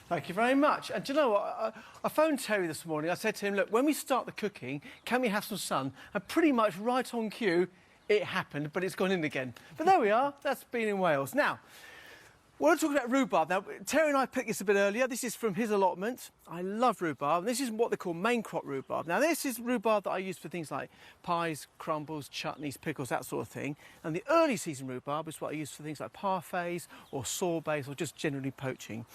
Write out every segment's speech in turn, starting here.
Thank you very much. And do you know what? I phoned Terry this morning. I said to him, look, when we start the cooking, can we have some sun? And pretty much right on cue, it happened, but it's gone in again. But there we are. That's been in Wales. Now, we're talking about rhubarb. Now, Terry and I picked this a bit earlier. This is from his allotment. I love rhubarb. This is what they call main crop rhubarb. Now, this is rhubarb that I use for things like pies, crumbles, chutneys, pickles, that sort of thing. And the early season rhubarb is what I use for things like parfaits or sorbets or just generally poaching.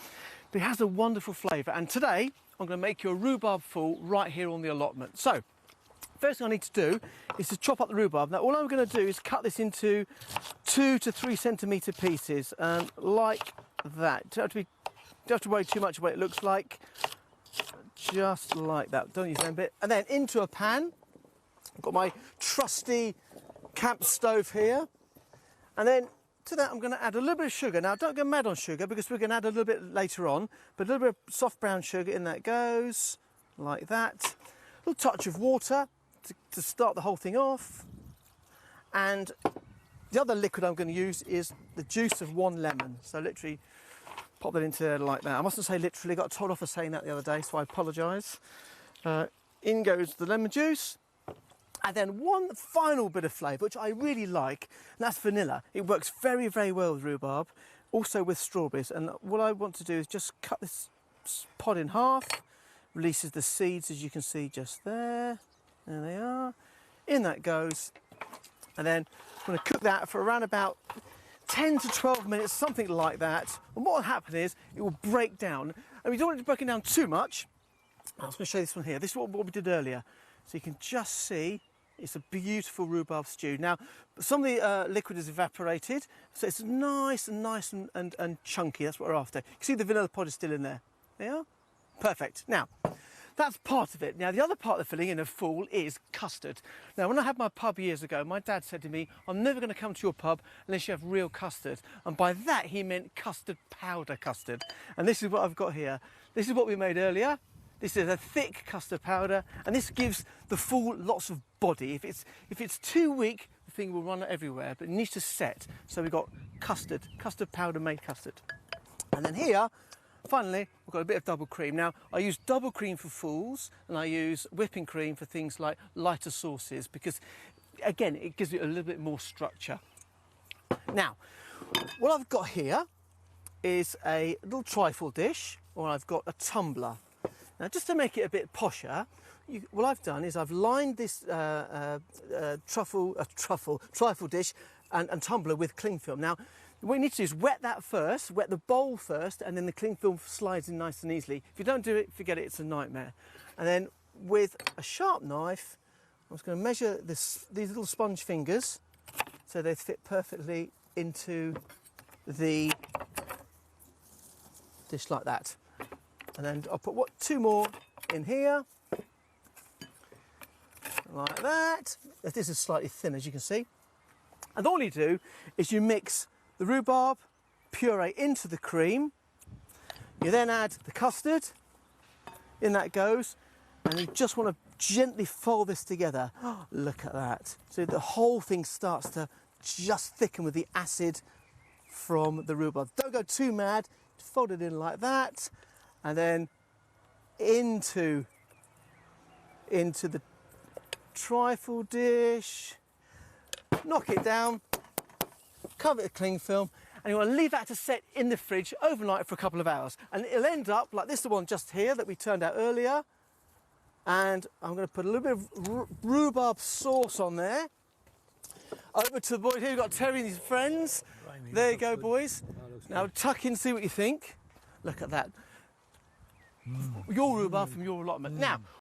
But it has a wonderful flavour. And today, I'm going to make you a rhubarb fool right here on the allotment. So, first thing I need to do is to chop up the rhubarb. Now all I'm going to do is cut this into 2 to 3 centimetre pieces, like that. Don't have to worry too much what it looks like. Just like that. Don't use that bit. And then into a pan. I've got my trusty camp stove here. And then to that I'm going to add a little bit of sugar. Now don't go mad on sugar because we're going to add a little bit later on. But a little bit of soft brown sugar, in that goes. Like that. A little touch of water to start the whole thing off, and the other liquid I'm going to use is the juice of 1 lemon. So literally pop that into there like that. I mustn't say literally, got told off for saying that the other day, so I apologise. In goes the lemon juice, and then one final bit of flavour which I really like, and that's vanilla. It works very, very well with rhubarb, also with strawberries. And what I want to do is just cut this pod in half, releases the seeds, as you can see just there. There they are. In that goes. And then I'm going to cook that for around about 10 to 12 minutes, something like that. And what will happen is it will break down. And we don't want it to break down too much. I was going to show you this one here. This is what we did earlier. So you can just see it's a beautiful rhubarb stew. Now, some of the liquid is evaporated, so it's nice and chunky. That's what we're after. You can see the vanilla pod is still in there. There you are. Perfect. Now, that's part of it. Now, the other part of the filling in a fool is custard. Now, when I had my pub years ago, my dad said to me, I'm never going to come to your pub unless you have real custard. And by that, he meant custard powder custard. And this is what I've got here. This is what we made earlier. This is a thick custard powder, and this gives the fool lots of body. If it's too weak, the thing will run everywhere, but it needs to set. So we've got custard powder made custard. And then here, finally, we've got a bit of double cream. Now, I use double cream for fools, and I use whipping cream for things like lighter sauces, because, again, it gives it a little bit more structure. Now, what I've got here is a little trifle dish, or I've got a tumbler. Now, just to make it a bit posher, what I've done is I've lined this trifle dish and tumbler with cling film. Now, what you need to do is wet that first, wet the bowl first, and then the cling film slides in nice and easily. If you don't do it, forget it, it's a nightmare. And then with a sharp knife, I'm just going to measure these little sponge fingers so they fit perfectly into the dish like that. And then I'll put 2 more in here, like that. This is slightly thin, as you can see. And all you do is you mix the rhubarb puree into the cream. You then add the custard, in that goes, and you just want to gently fold this together. Oh, look at that. So the whole thing starts to just thicken with the acid from the rhubarb. Don't go too mad, fold it in like that, and then into the trifle dish, knock it down, cover it with cling film, and you want to leave that to set in the fridge overnight for a couple of hours. And it'll end up like this, the one just here that we turned out earlier. And I'm going to put a little bit of rhubarb sauce on there. Over to the boys here, we've got Terry and his friends. There you go, boys. Now tuck in, see what you think. Look at that. Your rhubarb from your allotment. Now,